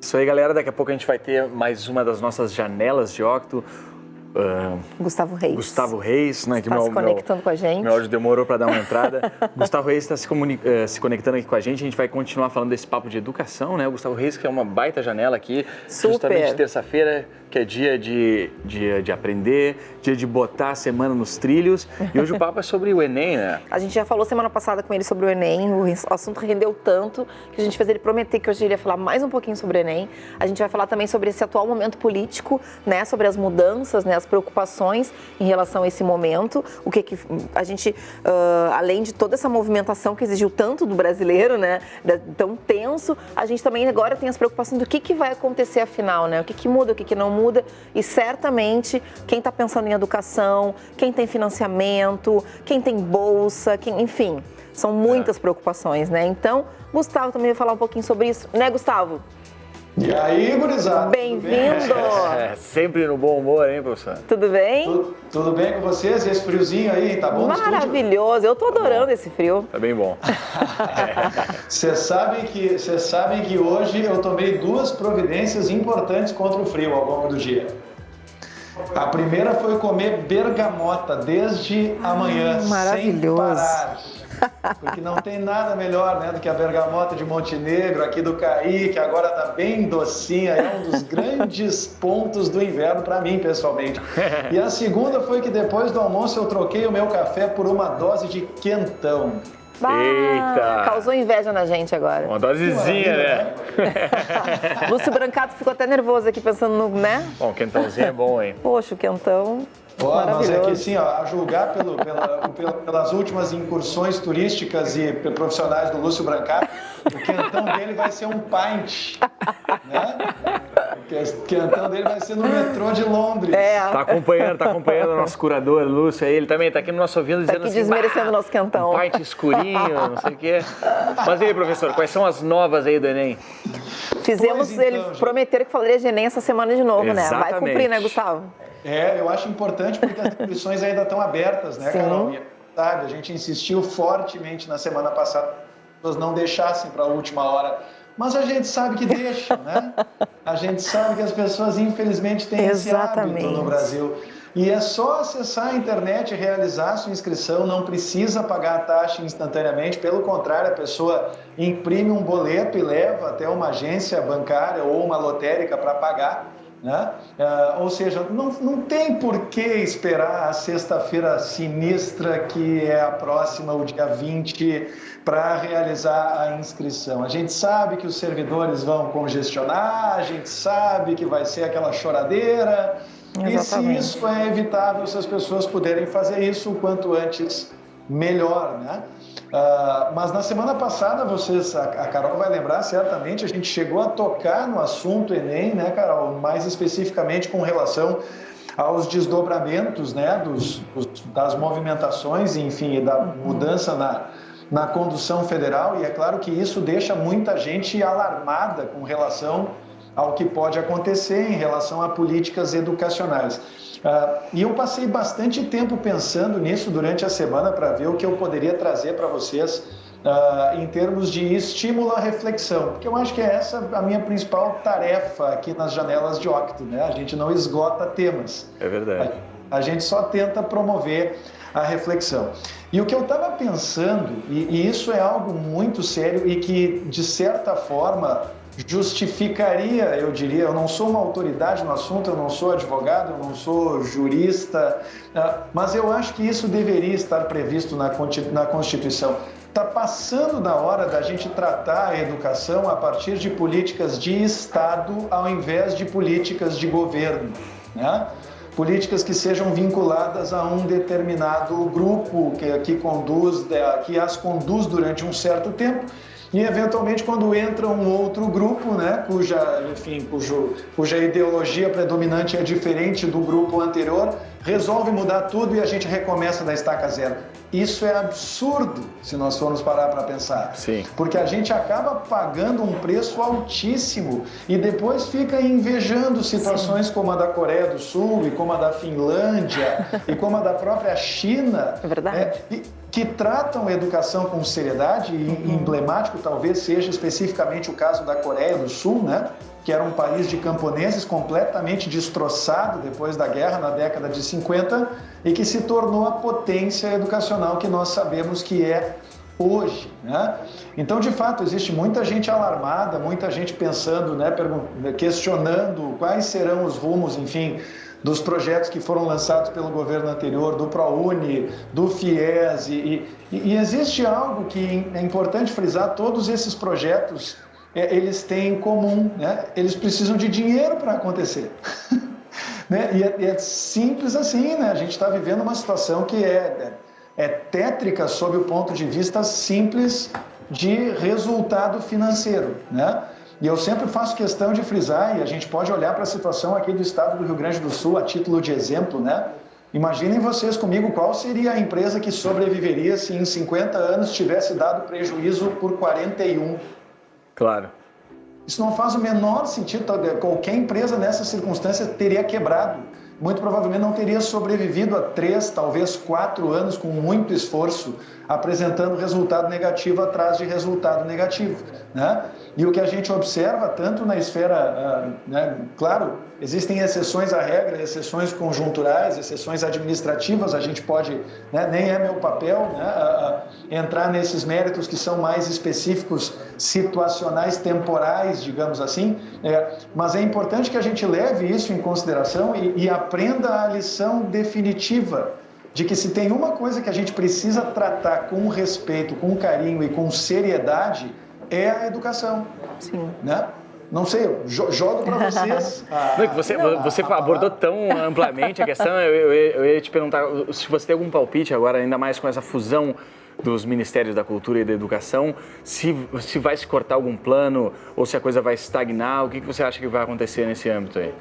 Isso aí, galera. Daqui a pouco a gente vai ter mais uma das nossas janelas de Octo. Gustavo Reis, né? Está se conectando com a gente. Meu áudio demorou para dar uma entrada. Gustavo Reis está se conectando aqui com a gente. A gente vai continuar falando desse papo de educação, né? O Gustavo Reis, que é uma baita janela aqui. Super. Justamente terça-feira, que é dia de aprender, dia de botar a semana nos trilhos. E hoje o papo é sobre o Enem, né? A gente já falou semana passada com ele sobre o Enem. O assunto rendeu tanto que a gente fez ele prometer que hoje ele ia falar mais um pouquinho sobre o Enem. A gente vai falar também sobre esse atual momento político, né? Sobre as mudanças, né? As preocupações em relação a esse momento, o que a gente, além de toda essa movimentação que exigiu tanto do brasileiro, né, tão tenso, a gente também agora tem as preocupações do que vai acontecer afinal, né, o que muda, o que não muda, e certamente quem está pensando em educação, quem tem financiamento, quem tem bolsa, enfim, são muitas preocupações, né, então Gustavo também vai falar um pouquinho sobre isso, né, Gustavo? E aí, gurizada? Bem-vindo! Sempre no bom humor, hein, professor? Tudo bem? Tudo bem com vocês? E esse friozinho aí, tá bom? Maravilhoso! Eu tô adorando esse frio. Tá bem bom. Vocês sabem que hoje eu tomei 2 providências importantes contra o frio ao longo do dia. A primeira foi comer bergamota desde amanhã, sem parar. Porque não tem nada melhor, né, do que a bergamota de Montenegro, aqui do Caí, que agora tá bem docinha, é um dos grandes pontos do inverno para mim, pessoalmente. E a segunda foi que depois do almoço eu troquei o meu café por uma dose de quentão. Eita! Causou inveja na gente agora. Uma dosezinha, né? Lúcio Brancato ficou até nervoso aqui pensando no, né? Bom, o quentãozinho é bom, hein? Poxa, o quentão... Mas é que assim, ó, a julgar pelas últimas incursões turísticas e profissionais do Lúcio Brancato, o quentão dele vai ser um pint, né? O quentão dele vai ser no metrô de Londres. Tá acompanhando o nosso curador, Lúcio, aí ele também tá aqui no nosso ouvido dizendo aqui assim... desmerecendo o nosso quentão. Um pint escurinho, não sei o quê. Mas e aí, professor, quais são as novas aí do Enem? Fizemos então, ele prometer que falaria de Enem essa semana de novo, Exatamente. né? Vai cumprir, né, Gustavo? Eu acho importante porque as inscrições ainda estão abertas, né, Carol? E, sabe, a gente insistiu fortemente na semana passada que as pessoas não deixassem para a última hora. Mas a gente sabe que deixam, né? A gente sabe que as pessoas, infelizmente, têm esse hábito no Brasil. E é só acessar a internet e realizar a sua inscrição, não precisa pagar a taxa instantaneamente, pelo contrário, a pessoa imprime um boleto e leva até uma agência bancária ou uma lotérica para pagar. Né? Ou seja, não tem por que esperar a sexta-feira sinistra, que é a próxima, o dia 20, para realizar a inscrição. A gente sabe que os servidores vão congestionar, a gente sabe que vai ser aquela choradeira. Exatamente. E se isso é evitável, se as pessoas puderem fazer isso o quanto antes, melhor, né? Mas na semana passada, a Carol vai lembrar certamente, a gente chegou a tocar no assunto Enem, né, Carol? Mais especificamente com relação aos desdobramentos, né, das movimentações, enfim, e da mudança na condução federal. E é claro que isso deixa muita gente alarmada com relação ao que pode acontecer em relação a políticas educacionais. E eu passei bastante tempo pensando nisso durante a semana para ver o que eu poderia trazer para vocês em termos de estímulo à reflexão, porque eu acho que é essa a minha principal tarefa aqui nas janelas de Octo, né? A gente não esgota temas. É verdade. A gente só tenta promover a reflexão. E o que eu estava pensando, e isso é algo muito sério e que, de certa forma, justificaria, eu diria, eu não sou uma autoridade no assunto, eu não sou advogado, eu não sou jurista, mas eu acho que isso deveria estar previsto na Constituição. Está passando da hora da gente tratar a educação a partir de políticas de Estado ao invés de políticas de governo, né? Políticas que sejam vinculadas a um determinado grupo que as conduz durante um certo tempo. E, eventualmente, quando entra um outro grupo, né, cuja ideologia predominante é diferente do grupo anterior, resolve mudar tudo e a gente recomeça da estaca zero. Isso é absurdo, se nós formos parar para pensar. Sim. Porque a gente acaba pagando um preço altíssimo e depois fica invejando situações como a da Coreia do Sul e como a da Finlândia e como a da própria China. É verdade. Que tratam a educação com seriedade, e emblemático talvez seja especificamente o caso da Coreia do Sul, né? que era um país de camponeses completamente destroçado depois da guerra, na década de 50, e que se tornou a potência educacional que nós sabemos que é hoje, né? Então, de fato, existe muita gente alarmada, muita gente pensando, né, questionando quais serão os rumos, enfim, dos projetos que foram lançados pelo governo anterior, do ProUni, do FIES, e existe algo que é importante frisar: todos esses projetos, eles têm em comum, né? Eles precisam de dinheiro para acontecer. Né? E é simples assim, né? A gente está vivendo uma situação que é tétrica sob o ponto de vista simples de resultado financeiro, né? E eu sempre faço questão de frisar, e a gente pode olhar para a situação aqui do estado do Rio Grande do Sul a título de exemplo, né? Imaginem vocês comigo qual seria a empresa que sobreviveria se em 50 anos tivesse dado prejuízo por 41. Claro. Isso não faz o menor sentido. Qualquer empresa nessa circunstância teria quebrado. Muito provavelmente não teria sobrevivido a 3, talvez 4 anos com muito esforço, apresentando resultado negativo atrás de resultado negativo, né? E o que a gente observa, tanto na esfera, né, claro, existem exceções à regra, exceções conjunturais, exceções administrativas, a gente pode, né, nem é meu papel, né, entrar nesses méritos que são mais específicos, situacionais, temporais, digamos assim, mas é importante que a gente leve isso em consideração e aprenda a lição definitiva de que se tem uma coisa que a gente precisa tratar com respeito, com carinho e com seriedade, é a educação. Sim. Né? Não sei, eu jogo para vocês. Você abordou tão amplamente a questão, eu ia te perguntar se você tem algum palpite agora, ainda mais com essa fusão dos Ministérios da Cultura e da Educação, se vai se cortar algum plano ou se a coisa vai estagnar, o que você acha que vai acontecer nesse âmbito aí?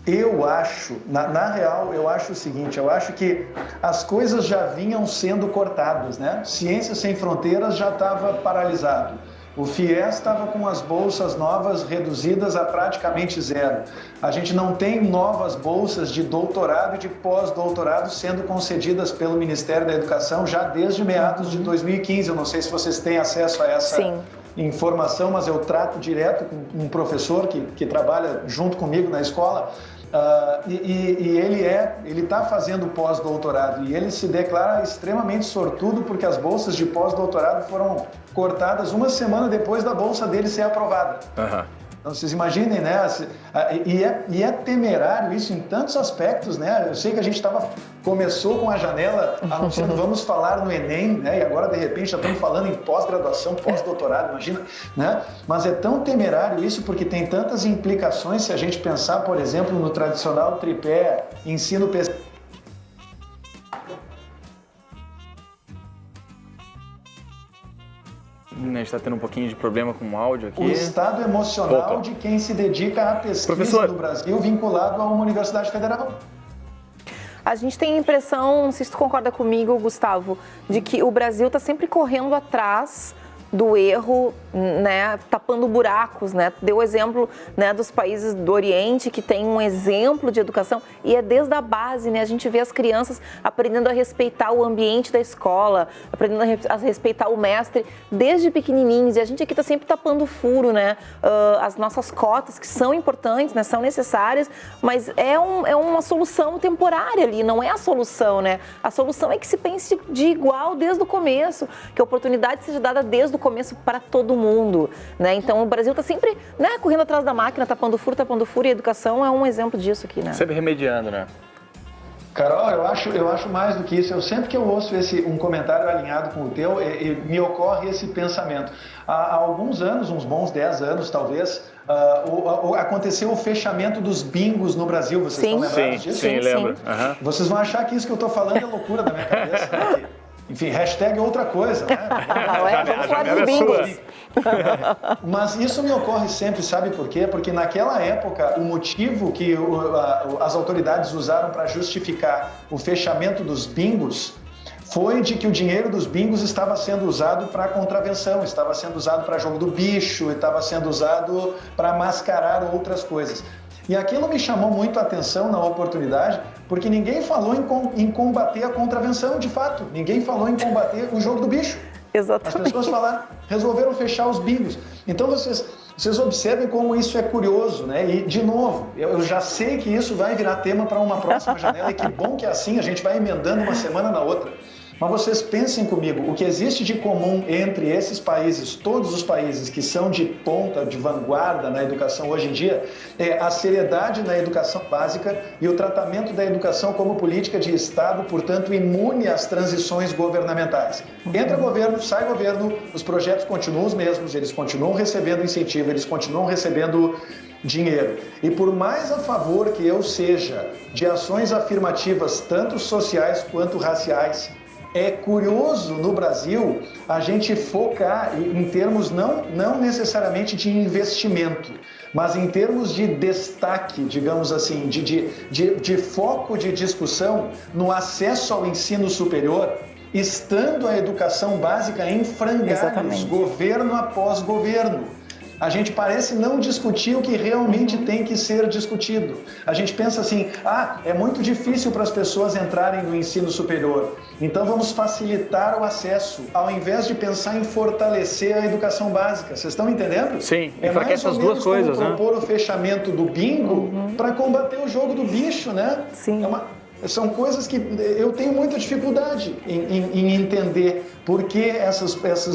Eu acho, na real, eu acho o seguinte, eu acho que as coisas já vinham sendo cortadas, né? Ciências Sem Fronteiras já estava paralisado. O FIES estava com as bolsas novas reduzidas a praticamente zero. A gente não tem novas bolsas de doutorado e de pós-doutorado sendo concedidas pelo Ministério da Educação já desde meados de 2015. Eu não sei se vocês têm acesso a essa informação, mas eu trato direto com um professor que trabalha junto comigo na escola. Ele está fazendo pós-doutorado e ele se declara extremamente sortudo porque as bolsas de pós-doutorado foram cortadas uma semana depois da bolsa dele ser aprovada. Uhum. Então, vocês imaginem, né? E é temerário isso em tantos aspectos, né? Eu sei que a gente começou com a janela anunciando vamos falar no Enem, né? E agora, de repente, já estamos falando em pós-graduação, pós-doutorado, imagina, né? Mas é tão temerário isso porque tem tantas implicações se a gente pensar, por exemplo, no tradicional tripé ensino, pesquisa. A gente está tendo um pouquinho de problema com o áudio aqui. O estado emocional de quem se dedica à pesquisa no Brasil vinculado a uma universidade federal. A gente tem a impressão, não sei se tu concorda comigo, Gustavo, de que o Brasil está sempre correndo atrás do erro, né, tapando buracos, né? Deu o exemplo, né, dos países do Oriente que tem um exemplo de educação e é desde a base, né? A gente vê as crianças aprendendo a respeitar o ambiente da escola, aprendendo a respeitar o mestre desde pequenininhos e a gente aqui está sempre tapando furo, né? As nossas cotas que são importantes, né, são necessárias, mas é uma solução temporária ali, não é a solução, né? A solução é que se pense de igual desde o começo, que a oportunidade seja dada desde o começo para todo mundo, né? Então o Brasil está sempre, né, correndo atrás da máquina, tapando furo, e a educação é um exemplo disso aqui, né? Sempre remediando, né? Carol, eu acho mais do que isso. Sempre que eu ouço um comentário alinhado com o teu, me ocorre esse pensamento. Há alguns anos, uns bons 10 anos talvez, aconteceu o fechamento dos bingos no Brasil. Vocês estão lembrados disso? Sim, lembro. Uhum. Vocês vão achar que isso que eu estou falando é loucura da minha cabeça, né? Enfim, hashtag outra coisa, né? Mas isso me ocorre sempre, sabe por quê? Porque naquela época, o motivo que as autoridades usaram para justificar o fechamento dos bingos foi de que o dinheiro dos bingos estava sendo usado para contravenção, estava sendo usado para jogo do bicho, estava sendo usado para mascarar outras coisas. E aquilo me chamou muito a atenção na oportunidade, porque ninguém falou em combater a contravenção, de fato. Ninguém falou em combater o jogo do bicho. Exatamente. As pessoas resolveram fechar os bingos. Então, vocês Vocês observem como isso é curioso, né? E, de novo, eu já sei que isso vai virar tema para uma próxima janela e que bom que é assim, a gente vai emendando uma semana na outra. Mas vocês pensem comigo, o que existe de comum entre esses países, todos os países que são de ponta, de vanguarda na educação hoje em dia, é a seriedade na educação básica e o tratamento da educação como política de Estado, portanto, imune às transições governamentais. Entra governo, sai governo, os projetos continuam os mesmos, eles continuam recebendo incentivo, eles continuam recebendo dinheiro. E por mais a favor que eu seja de ações afirmativas, tanto sociais quanto raciais, é curioso no Brasil a gente focar em termos não necessariamente de investimento, mas em termos de destaque, digamos assim, de foco de discussão no acesso ao ensino superior, estando a educação básica em frangalhos, governo após governo. A gente parece não discutir o que realmente tem que ser discutido. A gente pensa assim, é muito difícil para as pessoas entrarem no ensino superior, então vamos facilitar o acesso, ao invés de pensar em fortalecer a educação básica. Vocês estão entendendo? Sim, enfraquece essas duas coisas, né? Propor o fechamento do bingo para combater o jogo do bicho, né? Sim. São coisas que eu tenho muita dificuldade em entender por que essas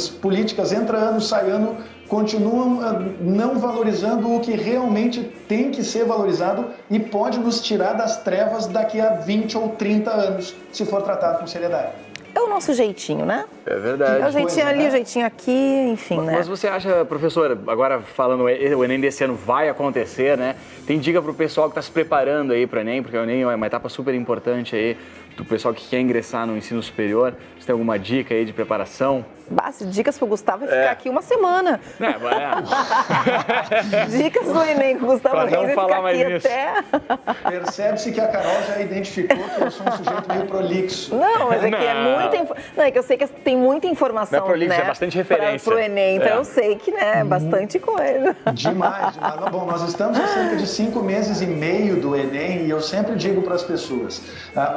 políticas, entra ano, sai ano, continuam não valorizando o que realmente tem que ser valorizado e pode nos tirar das trevas daqui a 20 ou 30 anos, se for tratado com seriedade. É o nosso jeitinho, né? É verdade. É o jeitinho ali, o jeitinho aqui, enfim, né? Mas você acha, professora, agora falando, o Enem desse ano vai acontecer, né? Tem dica para o pessoal que está se preparando aí para o Enem, porque o Enem é uma etapa super importante aí, do pessoal que quer ingressar no ensino superior. Você tem alguma dica aí de preparação? Dicas pro Gustavo vai ficar aqui uma semana. Dicas do Enem com o Gustavo Pra não Reis falar ficar mais aqui nisso. até... Percebe-se que a Carol já identificou que eu sou um sujeito meio prolixo. Não, mas é que é muita... Não, é que eu sei que tem muita informação, não é prolixo, né? É bastante referência. Pro Enem, então eu sei que, né, é bastante coisa. Demais. Bom, nós estamos há cerca de 5 meses e meio do Enem e eu sempre digo para as pessoas,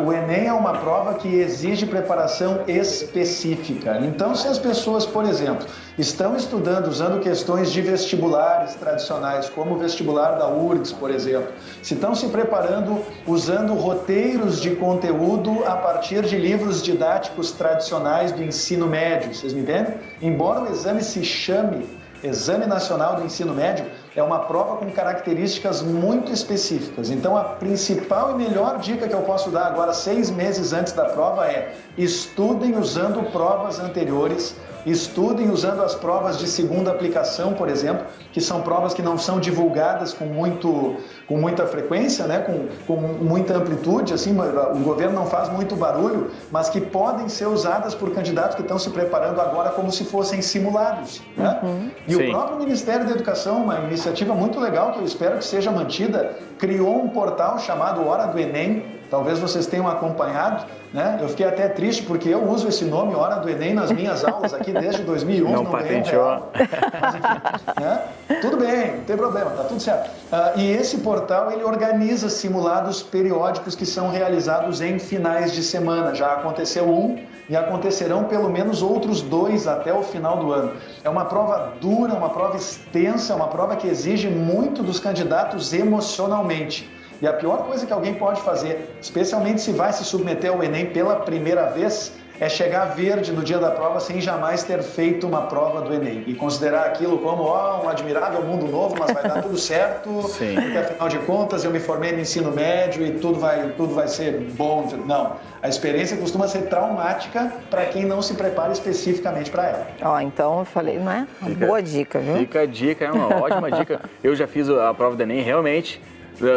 o Enem é uma prova que exige preparação específica. Então, se as pessoas, por exemplo, estão estudando usando questões de vestibulares tradicionais, como o vestibular da URGS, por exemplo, se estão se preparando usando roteiros de conteúdo a partir de livros didáticos tradicionais do ensino médio, vocês me entendem? Embora o exame se chame Exame Nacional do Ensino Médio, é uma prova com características muito específicas. Então, a principal e melhor dica que eu posso dar agora, 6 meses antes da prova, é estudem usando provas anteriores, estudem usando as provas de segunda aplicação, por exemplo, que são provas que não são divulgadas com muita frequência, né? com muita amplitude, assim, o governo não faz muito barulho, mas que podem ser usadas por candidatos que estão se preparando agora como se fossem simulados. Né? E Sim. O próprio Ministério da Educação, uma iniciativa muito legal que eu espero que seja mantida, criou um portal chamado Hora do Enem. Talvez vocês tenham acompanhado, né? Eu fiquei até triste porque eu uso esse nome, Hora do Enem, nas minhas aulas aqui desde 2011. Não patenteou. Mas enfim, né? Tudo bem, não tem problema, tá tudo certo. E esse portal, ele organiza simulados periódicos que são realizados em finais de semana. Já aconteceu um e acontecerão pelo menos outros 2 até o final do ano. É uma prova dura, uma prova extensa, uma prova que exige muito dos candidatos emocionalmente. E a pior coisa que alguém pode fazer, especialmente se vai se submeter ao Enem pela primeira vez, é chegar verde no dia da prova sem jamais ter feito uma prova do Enem e considerar aquilo como um admirável mundo novo, mas vai dar tudo certo, Sim. Porque afinal de contas eu me formei no ensino médio e tudo vai ser bom. Não, a experiência costuma ser traumática para quem não se prepara especificamente para ela. Então eu falei, não é? Uma boa dica, viu? Fica a dica, é uma ótima dica. Eu já fiz a prova do Enem, realmente.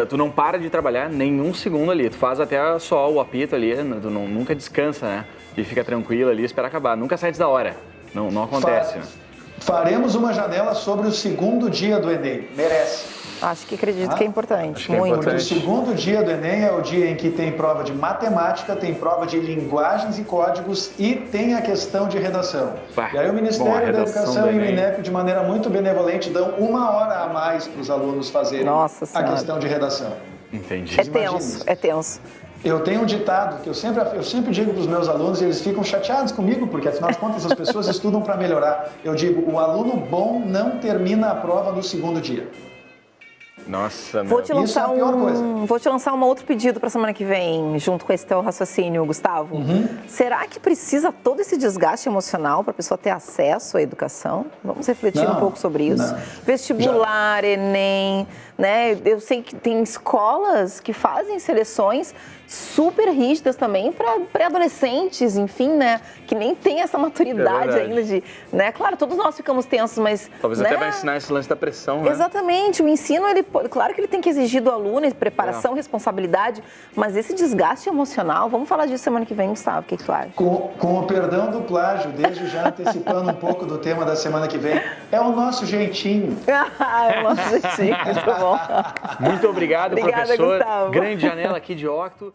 Tu não para de trabalhar nenhum segundo ali, tu faz até só o apito ali, tu nunca descansa, né? E fica tranquilo ali, espera acabar, nunca sai antes da hora, não acontece. Faremos uma janela sobre o segundo dia do Enem, merece. Acredito que é importante, muito. muito. Porque o segundo dia do Enem é o dia em que tem prova de matemática, tem prova de linguagens e códigos e tem a questão de redação. E aí o Ministério da Educação e o INEP, de maneira muito benevolente, dão 1 hora a mais para os alunos fazerem a questão de redação. Entendi. É tenso. Eu tenho um ditado que eu sempre digo para os meus alunos e eles ficam chateados comigo, porque afinal de contas as pessoas estudam para melhorar. Eu digo, o aluno bom não termina a prova no segundo dia. Nossa, meu. Vou te Isso é a pior coisa. Vou te lançar um outro pedido para semana que vem, junto com esse teu raciocínio, Gustavo. Será que precisa todo esse desgaste emocional para a pessoa ter acesso à educação? Vamos refletir um pouco sobre isso. Vestibular, Enem, né? Eu sei que tem escolas que fazem seleções super rígidas também para pré-adolescentes, enfim, né? Que nem tem essa maturidade ainda de, né? Claro, todos nós ficamos tensos, mas... Talvez até vai ensinar esse lance da pressão, né? Exatamente, o ensino, claro que ele tem que exigir do aluno preparação, responsabilidade, mas esse desgaste emocional, vamos falar disso semana que vem, Gustavo, o que tu acha? Com o perdão do plágio, desde já antecipando um pouco do tema da semana que vem, é o nosso jeitinho. É o nosso jeitinho, muito bom. Muito obrigado, Obrigada, professor. Gustavo. Grande janela aqui de Octo.